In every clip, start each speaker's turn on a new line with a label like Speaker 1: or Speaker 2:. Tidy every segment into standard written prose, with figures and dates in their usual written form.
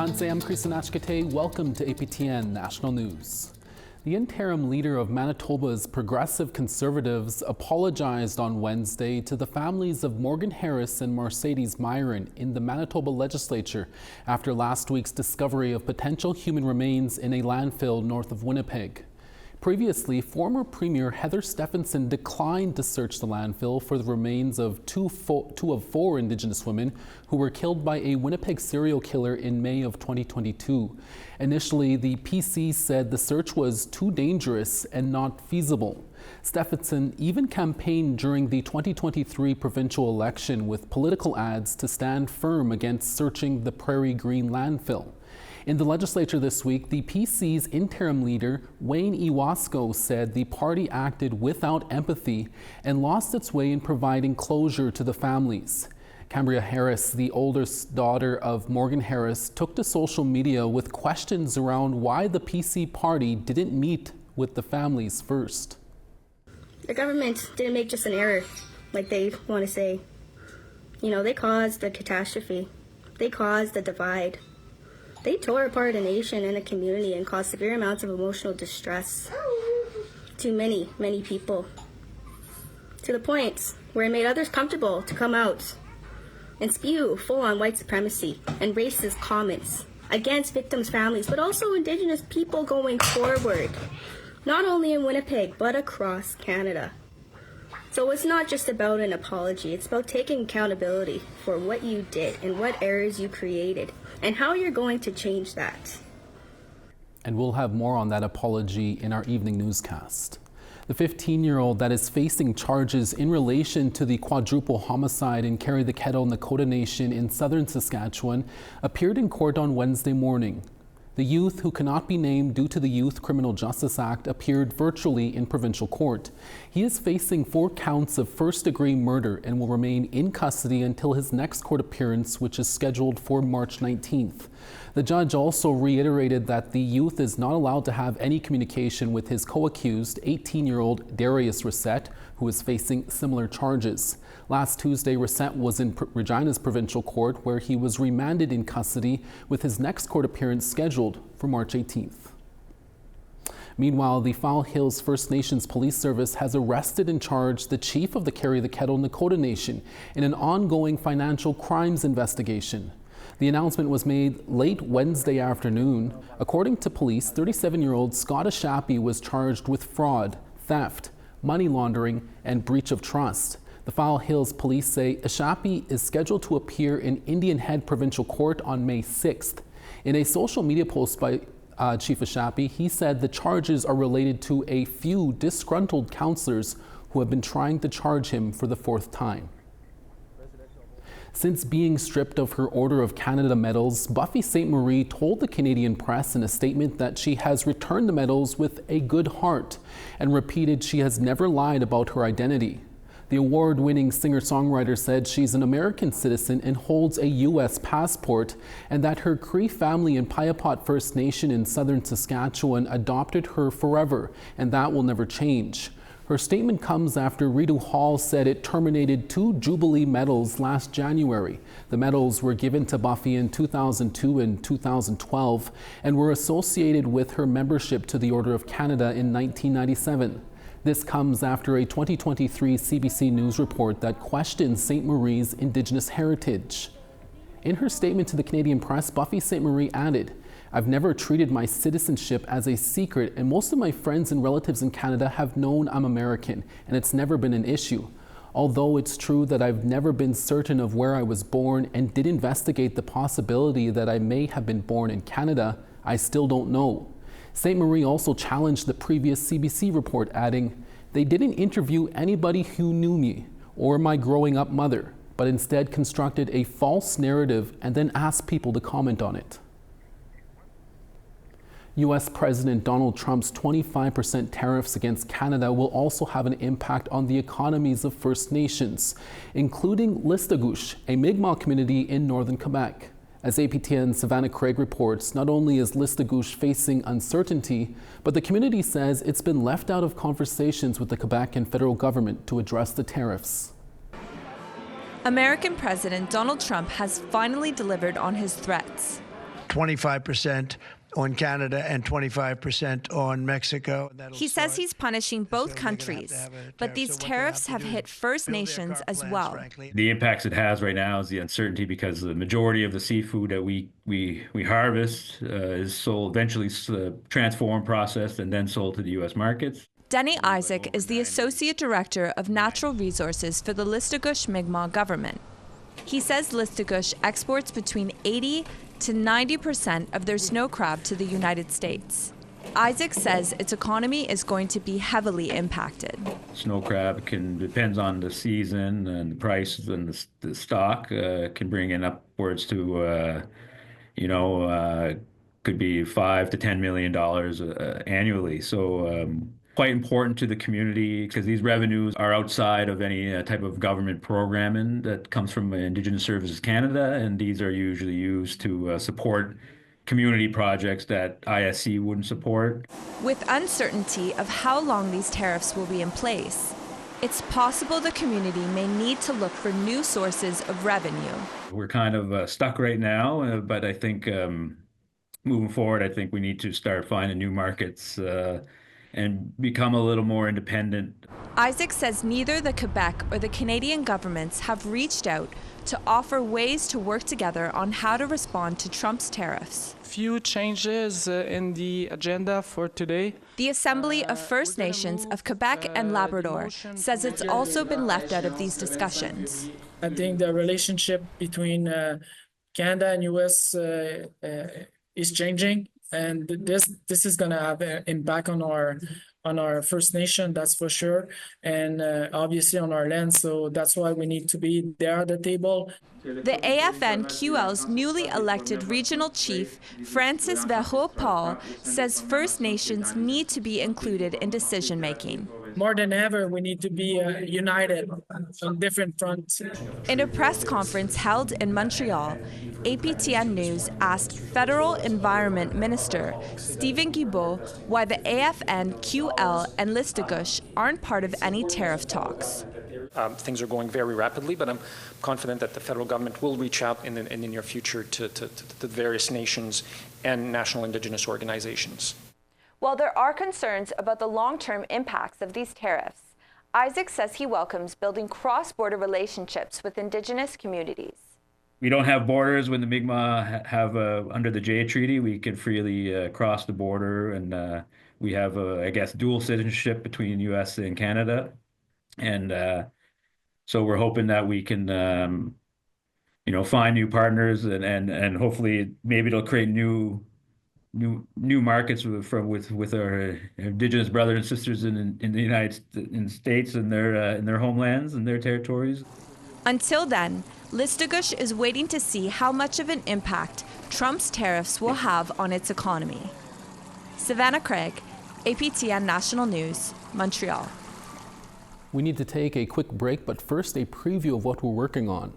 Speaker 1: Welcome to APTN National News. The interim leader of Manitoba's Progressive Conservatives apologized on Wednesday to the families of Morgan Harris and Marcedes Myran in the Manitoba legislature after last week's discovery of potential human remains in a landfill north of Winnipeg. Previously, former Premier Heather Stefanson declined to search the landfill for the remains of two of four Indigenous women who were killed by a Winnipeg serial killer in May of 2022. Initially, the PC said the search was too dangerous and not feasible. Stefanson even campaigned during the 2023 provincial election with political ads to stand firm against searching the Prairie Green landfill. In the legislature this week, the PC's interim leader, Wayne Iwasco, said the party acted without empathy and lost its way in providing closure to the families. Cambria Harris, the oldest daughter of Morgan Harris, took to social media with questions around why the PC party didn't meet with the families first.
Speaker 2: The government didn't make just an error, like they want to say. You know, they caused the catastrophe. They caused the divide. They tore apart a nation and a community and caused severe amounts of emotional distress to many, many people. To the point where it made others comfortable to come out and spew full-on white supremacy and racist comments against victims' families, but also Indigenous people going forward, not only in Winnipeg, but across Canada. So it's not just about an apology, it's about taking accountability for what you did and what errors you created and how you're going to change that.
Speaker 1: And we'll have more on that apology in our evening newscast. The 15-year-old that is facing charges in relation to the quadruple homicide in Carry the Kettle, Nakota Nation in southern Saskatchewan appeared in court on Wednesday morning. The youth, who cannot be named due to the Youth Criminal Justice Act, appeared virtually in provincial court. He is facing 4 counts of first-degree murder and will remain in custody until his next court appearance, which is scheduled for March 19th. The judge also reiterated that the youth is not allowed to have any communication with his co-accused, 18-year-old Darius Reset, who is facing similar charges. Last Tuesday, Reset was in Regina's provincial court, where he was remanded in custody with his next court appearance scheduled for March 18th. Meanwhile, the Foul Hills First Nations Police Service has arrested and charged the chief of the Carry the Kettle Nakota Nation in an ongoing financial crimes investigation. The announcement was made late Wednesday afternoon. According to police, 37-year-old Scott Ashapi was charged with fraud, theft, money laundering, and breach of trust. The Foul Hills police say Ashapi is scheduled to appear in Indian Head Provincial Court on May 6th. In a social media post by Chief Ashapi, he said the charges are related to a few disgruntled councillors who have been trying to charge him for the 4th time. Since being stripped of her Order of Canada medals, Buffy Sainte-Marie told the Canadian press in a statement that she has returned the medals with a good heart and repeated she has never lied about her identity. The award-winning singer-songwriter said she's an American citizen and holds a U.S. passport, and that her Cree family in Piapot First Nation in southern Saskatchewan adopted her forever, and that will never change. Her statement comes after Rideau Hall said it terminated 2 Jubilee medals last January. The medals were given to Buffy in 2002 and 2012 and were associated with her membership to the Order of Canada in 1997. This comes after a 2023 CBC News report that questioned Sainte-Marie's Indigenous heritage. In her statement to the Canadian press, Buffy Sainte-Marie added, "I've never treated my citizenship as a secret, and most of my friends and relatives in Canada have known I'm American, and it's never been an issue. Although it's true that I've never been certain of where I was born and did investigate the possibility that I may have been born in Canada, I still don't know." Sainte-Marie also challenged the previous CBC report, adding, "They didn't interview anybody who knew me or my growing up mother, but instead constructed a false narrative and then asked people to comment on it." U.S. President Donald Trump's 25% tariffs against Canada will also have an impact on the economies of First Nations, including Listagouche, a Mi'kmaq community in northern Quebec. As APTN Savannah Craig reports, not only is Listagouche facing uncertainty, but the community says it's been left out of conversations with the Quebec and federal government to address the tariffs.
Speaker 3: American President Donald Trump has finally delivered on his threats. 25% on Canada and 25% on Mexico.
Speaker 4: He says he's punishing both countries, but these tariffs have hit First Nations as well.
Speaker 5: The impacts it has right now is the uncertainty because the majority of the seafood that we harvest is sold, eventually transformed, processed, and then sold to the U.S. markets.
Speaker 4: Denny Isaac is the Associate Director of Natural Resources for the Listugush Mi'kmaq government. He says Listugush exports between 80 to 90% of their snow crab to the United States. Isaac says its economy is going to be heavily impacted.
Speaker 5: Snow crab depends on the season and the price and the stock, can bring in upwards to, could be $5 to $10 million annually. So quite important to the community because these revenues are outside of any type of government programming that comes from Indigenous Services Canada, and these are usually used to support community projects that ISC wouldn't support.
Speaker 4: With uncertainty of how long these tariffs will be in place, it's possible the community may need to look for new sources of revenue.
Speaker 5: We're kind of stuck right now, but I think moving forward, I think we need to start finding new markets and become a little more independent.
Speaker 4: Isaac says neither the Quebec or the Canadian governments have reached out to offer ways to work together on how to respond to Trump's tariffs.
Speaker 6: Few changes in the agenda for today.
Speaker 4: The Assembly of First Nations of Quebec and Labrador says it's also been left out of these discussions.
Speaker 7: I think the relationship between Canada and US is changing, and this is going to have an impact on our First Nation, that's for sure, and obviously on our land. So that's why we need to be there at the table.
Speaker 4: The AFN-QL's newly elected regional chief, Francis Verreau-Paul, says First Nations need to be included in decision-making.
Speaker 7: More than ever, we need to be united on different fronts.
Speaker 4: In a press conference held in Montreal, APTN News asked Federal Environment Minister Stephen Guilbeault why the AFN, QL, and Listugush aren't part of any tariff talks.
Speaker 8: Things are going very rapidly, but I'm confident that the federal government will reach out in the near future to the various nations and national Indigenous organizations.
Speaker 4: While there are concerns about the long-term impacts of these tariffs, Isaac says he welcomes building cross-border relationships with Indigenous communities.
Speaker 5: We don't have borders when the Mi'kmaq have, under the Jay Treaty, we can freely cross the border, and we have, dual citizenship between U.S. and Canada. And so we're hoping that we can, find new partners and hopefully maybe it'll create new markets with our Indigenous brothers and sisters in the United States and their homelands and their territories.
Speaker 4: Until then, Listugush is waiting to see how much of an impact Trump's tariffs will have on its economy. Savannah Craig, APTN National News, Montreal.
Speaker 1: We need to take a quick break, but first a preview of what we're working on.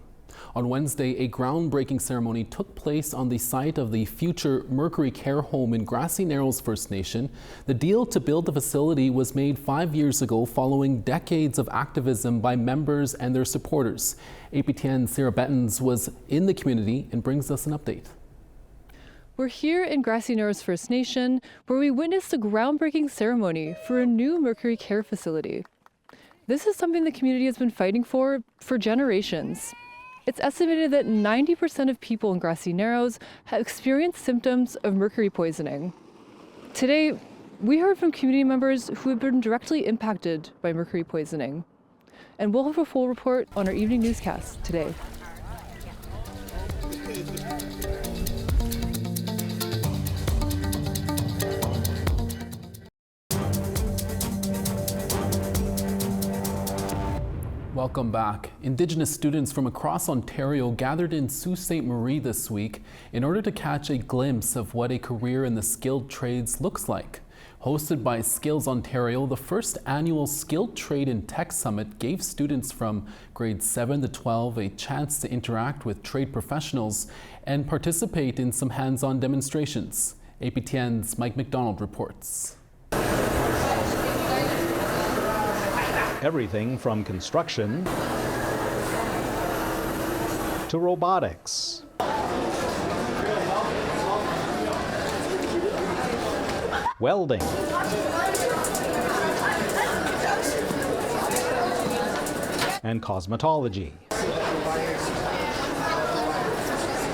Speaker 1: On Wednesday, a groundbreaking ceremony took place on the site of the future Mercury care home in Grassy Narrows First Nation. The deal to build the facility was made 5 years ago following decades of activism by members and their supporters. APTN Sarah Bettens was in the community and brings us an update.
Speaker 9: We're here in Grassy Narrows First Nation, where we witnessed a groundbreaking ceremony for a new Mercury care facility. This is something the community has been fighting for generations. It's estimated that 90% of people in Grassy Narrows have experienced symptoms of mercury poisoning. Today, we heard from community members who have been directly impacted by mercury poisoning. And we'll have a full report on our evening newscast today.
Speaker 1: Welcome back. Indigenous students from across Ontario gathered in Sault Ste. Marie this week in order to catch a glimpse of what a career in the skilled trades looks like. Hosted by Skills Ontario, the first annual Skilled Trade in Tech Summit gave students from grades 7 to 12 a chance to interact with trade professionals and participate in some hands-on demonstrations. APTN's Mike McDonald reports.
Speaker 10: Everything from construction to robotics welding, and cosmetology.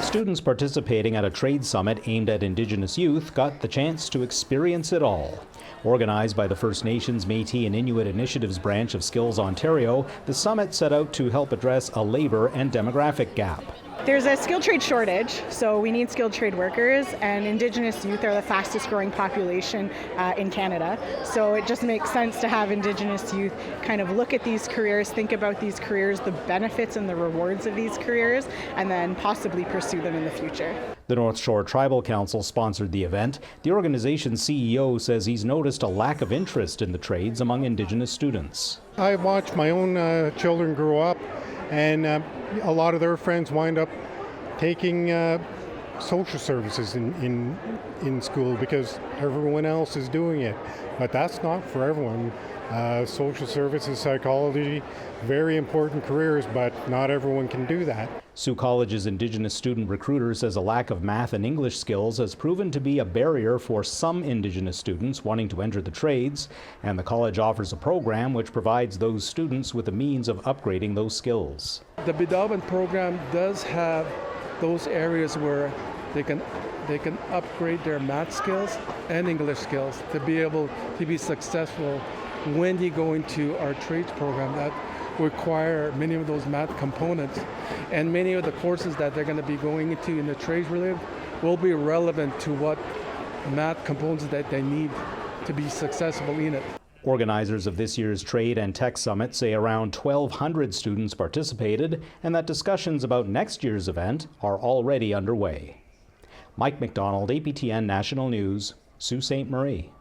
Speaker 10: Students participating at a trade summit aimed at Indigenous youth got the chance to experience it all. Organized by the First Nations, Métis and Inuit Initiatives branch of Skills Ontario, the summit set out to help address a labor and demographic gap.
Speaker 11: There's a skilled trade shortage, so we need skilled trade workers, and Indigenous youth are the fastest growing population in Canada. So it just makes sense to have Indigenous youth kind of look at these careers, think about these careers, the benefits and the rewards of these careers, and then possibly pursue them in the future.
Speaker 10: The North Shore Tribal Council sponsored the event. The organization's CEO says he's noticed a lack of interest in the trades among Indigenous students.
Speaker 12: I watched my own children grow up, and a lot of their friends wind up taking social services in school because everyone else is doing it. But that's not for everyone. Social services, psychology, very important careers, but not everyone can do that.
Speaker 10: Sioux College's Indigenous student recruiter says a lack of math and English skills has proven to be a barrier for some Indigenous students wanting to enter the trades, and the college offers a program which provides those students with a means of upgrading those skills.
Speaker 6: The Bidawin program does have those areas where they can upgrade their math skills and English skills to be able to be successful when you go into our trades program that require many of those math components, and many of the courses that they're going to be going into in the trades related will be relevant to what math components that they need to be successful in it.
Speaker 10: Organizers of this year's Trade and Tech Summit say around 1,200 students participated and that discussions about next year's event are already underway. Mike McDonald, APTN National News, Sault Ste. Marie.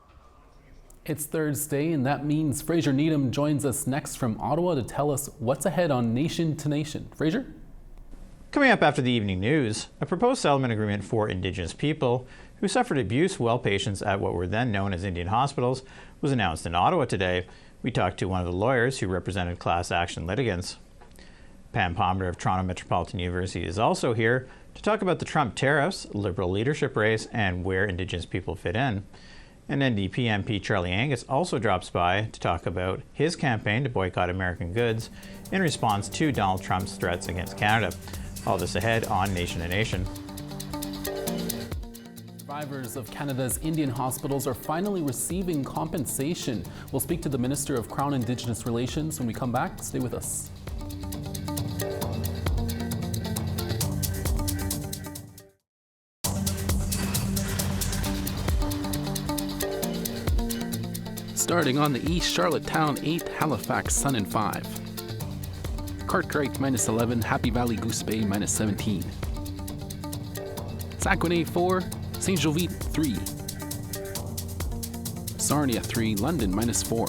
Speaker 1: It's Thursday, and that means Fraser Needham joins us next from Ottawa to tell us what's ahead on Nation to Nation. Fraser?
Speaker 13: Coming up after the evening news, a proposed settlement agreement for Indigenous people who suffered abuse while patients at what were then known as Indian hospitals was announced in Ottawa today. We talked to one of the lawyers who represented class action litigants. Pam Palmer of Toronto Metropolitan University is also here to talk about the Trump tariffs, Liberal leadership race, and where Indigenous people fit in. And NDP MP Charlie Angus also drops by to talk about his campaign to boycott American goods in response to Donald Trump's threats against Canada. All this ahead on Nation to Nation.
Speaker 1: Survivors of Canada's Indian hospitals are finally receiving compensation. We'll speak to the Minister of Crown Indigenous Relations when we come back. Stay with us. Starting on the east, Charlottetown 8, Halifax Sun and 5. Cartwright -11, Happy Valley Goose Bay -17. Saguenay 4, St. Jovite 3. Sarnia 3, London -4.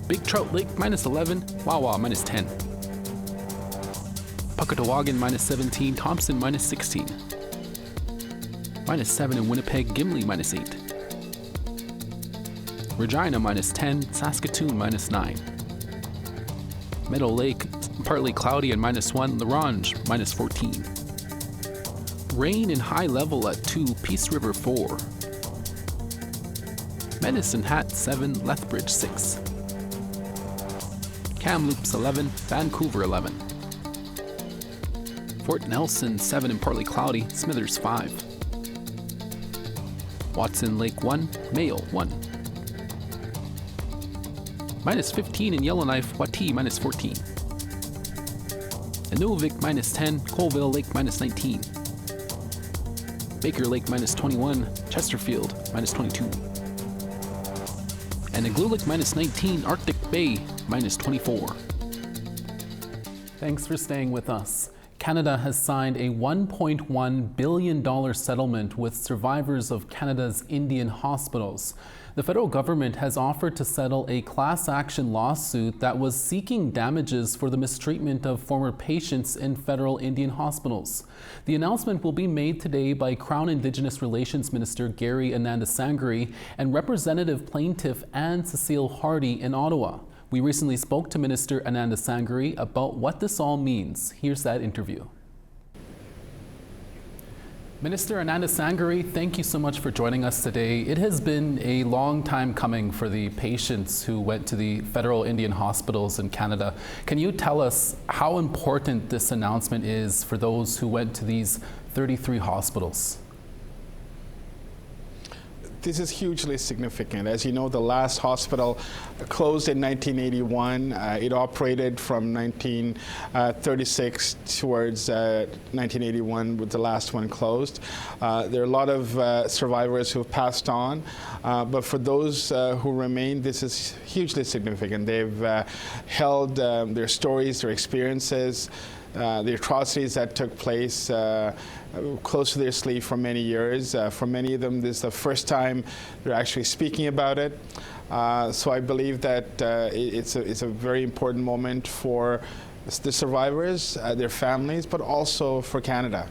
Speaker 1: Big Trout Lake -11, Wawa -10. Puckatawagan -17, Thompson -16. -7 in Winnipeg, Gimli -8. Regina -10, Saskatoon -9. Meadow Lake partly cloudy and -1, La Ronge -14. Rain and high level at 2, Peace River 4. Medicine Hat 7, Lethbridge 6. Kamloops 11, Vancouver 11. Fort Nelson 7 and partly cloudy, Smithers 5. Watson Lake 1, Mayo 1. -15 in Yellowknife, Wati -14. Inuvik -10, Colville Lake -19. Baker Lake -21, Chesterfield -22. And Igloolik -19, Arctic Bay -24. Thanks for staying with us. Canada has signed a $1.1 billion settlement with survivors of Canada's Indian hospitals. The federal government has offered to settle a class action lawsuit that was seeking damages for the mistreatment of former patients in federal Indian hospitals. The announcement will be made today by Crown Indigenous Relations Minister Gary Anandasangri and Representative Plaintiff Anne Cecile Hardy in Ottawa. We recently spoke to Minister Anandasangri about what this all means. Here's that interview. Minister Ananda Sangari, thank you so much for joining us today. It has been a long time coming for the patients who went to the federal Indian hospitals in Canada. Can you tell us how important this announcement is for those who went to these 33 hospitals?
Speaker 14: This is hugely significant. As you know, the last hospital closed in 1981. It operated from 1936 towards 1981, with the last one closed. There are a lot of survivors who have passed on, but for those who remain, this is hugely significant. They've held their stories, their experiences, the atrocities that took place close to their sleeve for many years. For many of them, this is the first time they're actually speaking about it. So I believe that it's a very important moment for the survivors, their families, but also for Canada.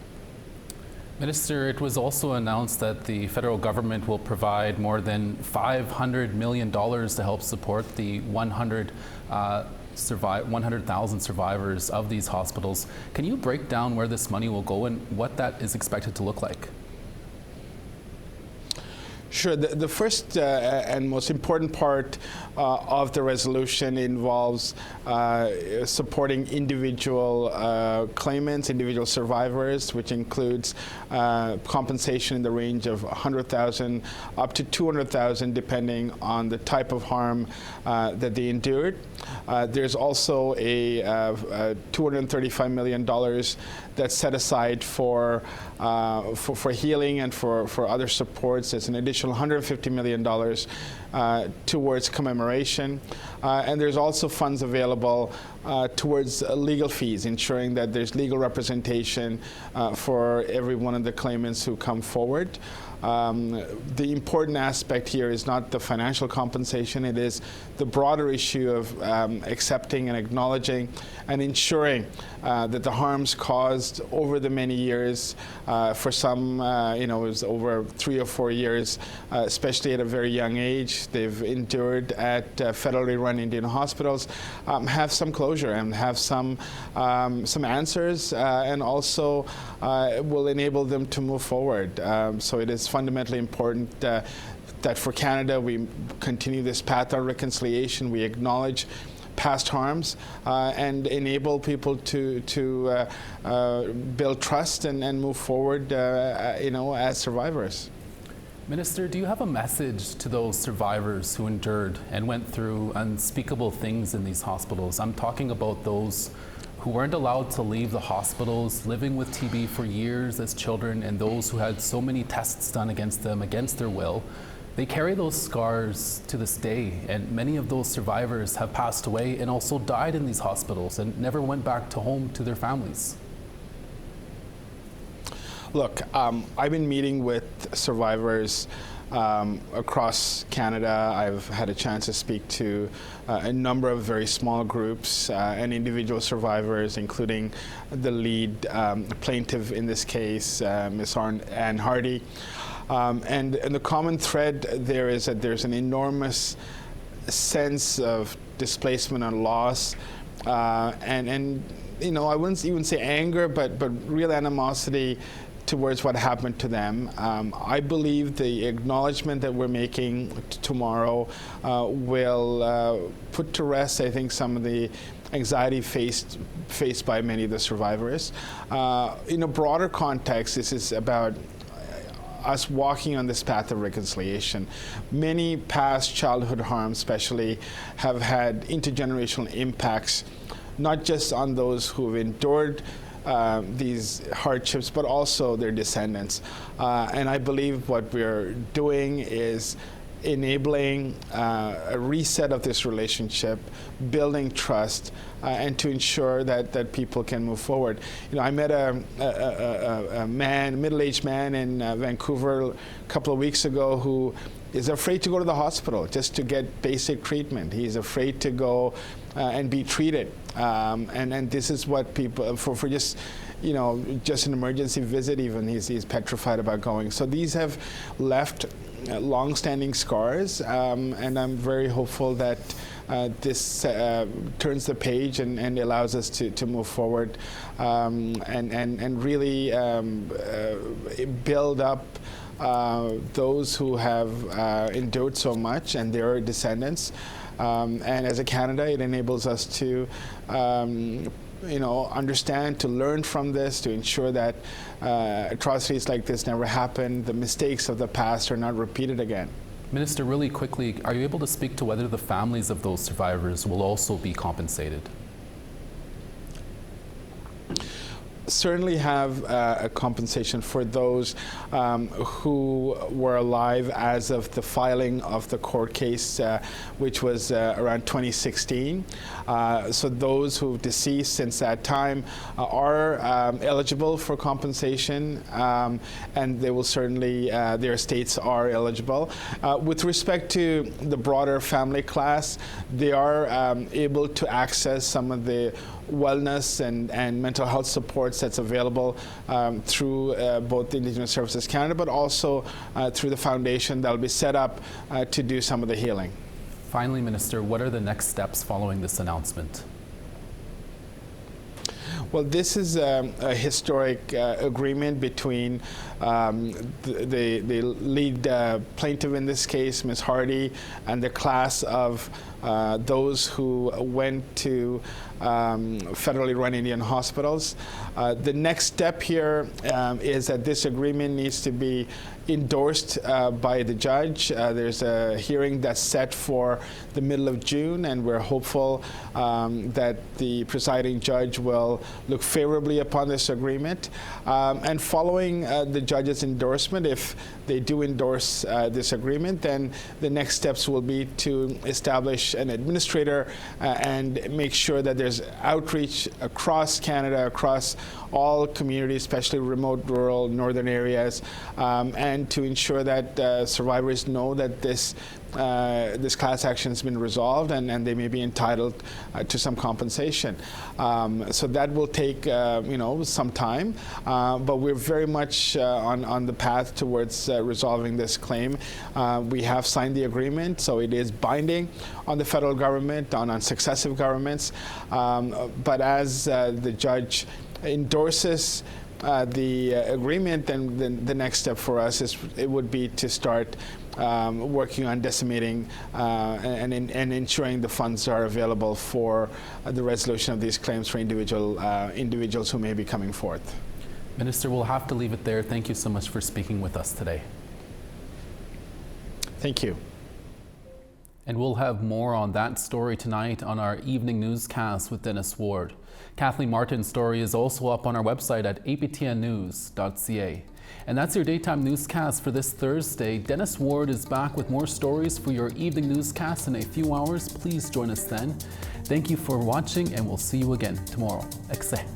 Speaker 1: Minister, it was also announced that the federal government will provide more than $500 million to help support the 100,000 survivors of these hospitals. Can you break down where this money will go and what that is expected to look like?
Speaker 14: Sure. The first and most important part of the resolution involves supporting individual claimants, individual survivors, which includes compensation in the range of $100,000 up to $200,000, depending on the type of harm that they endured. There's also a $235 million that's set aside for healing and for other supports. There's an additional $150 million towards commemoration. And there's also funds available towards legal fees, ensuring that there's legal representation for every one of the claimants who come forward. The important aspect here is not the financial compensation, it is the broader issue of accepting and acknowledging and ensuring that the harms caused over the many years, for some, it was over 3 or 4 years, especially at a very young age, they've endured at federally run Indian hospitals, have some closure and have some answers, and also will enable them to move forward. So it is fundamentally important that for Canada we continue this path of reconciliation. We acknowledge past harms and enable people to build trust and move forward, as survivors.
Speaker 1: Minister, do you have a message to those survivors who endured and went through unspeakable things in these hospitals? I'm talking about those who weren't allowed to leave the hospitals, living with TB for years as children, and those who had so many tests done against them against their will. They carry those scars to this day, and many of those survivors have passed away and also died in these hospitals and never went back to home to their families.
Speaker 14: Look, I've been meeting with survivors across Canada. I've had a chance to speak to a number of very small groups and individual survivors, including the lead plaintiff in this case, Ms. Anne Hardy. And the common thread there is that there's an enormous sense of displacement and loss, and I wouldn't even say anger, but real animosity towards what happened to them. I believe the acknowledgement that we're making tomorrow will put to rest, I think, some of the anxiety faced by many of the survivors. In a broader context, this is about us walking on this path of reconciliation. Many past childhood harms, especially, have had intergenerational impacts, not just on those who have endured these hardships, but also their descendants. And I believe what we're doing is enabling a reset of this relationship, building trust, and to ensure that people can move forward. I met a middle-aged man in Vancouver a couple of weeks ago who is afraid to go to the hospital just to get basic treatment. He's afraid to go and be treated. And this is what people, for just an emergency visit even, he's petrified about going. So these have left long-standing scars, and I'm very hopeful that this turns the page and allows us to move forward and really build up those who have endured so much and their descendants. And as a Canada, it enables us to understand, to learn from this, to ensure that atrocities like this never happen, the mistakes of the past are not repeated again.
Speaker 1: Minister, really quickly, are you able to speak to whether the families of those survivors will also be compensated?
Speaker 14: Certainly have a compensation for those who were alive as of the filing of the court case, which was around 2016. So those who've deceased since that time are eligible for compensation, and they will certainly, their estates are eligible. With respect to the broader family class, they are able to access some of the wellness and mental health supports that's available through both Indigenous Services Canada, but also through the foundation that will be set up to do some of the healing.
Speaker 1: Finally, Minister, what are the next steps following this announcement?
Speaker 14: Well, this is a historic agreement between the lead plaintiff in this case, Ms. Hardy, and the class of those who went to federally run Indian hospitals. The next step here is that this agreement needs to be endorsed by the judge. There's a hearing that's set for the middle of June, and we're hopeful that the presiding judge will look favorably upon this agreement. And following the judge's endorsement, if they do endorse this agreement, then the next steps will be to establish an administrator and make sure that there's outreach across Canada, across all communities, especially remote, rural, northern areas, and to ensure that survivors know that this class action has been resolved and they may be entitled to some compensation. So that will take some time, but we're very much on the path towards resolving this claim. We have signed the agreement, so it is binding on the federal government, on successive governments, but as the judge endorses the agreement, then the next step for us would be to start working on decimating and ensuring the funds are available for the resolution of these claims for individuals who may be coming forth.
Speaker 1: Minister, we'll have to leave it there. Thank you so much for speaking with us today.
Speaker 14: Thank you.
Speaker 1: And we'll have more on that story tonight on our evening newscast with Dennis Ward. Kathleen Martin's story is also up on our website at aptnnews.ca. And that's your daytime newscast for this Thursday. Dennis Ward is back with more stories for your evening newscast in a few hours. Please join us then. Thank you for watching, and we'll see you again tomorrow. Ekse.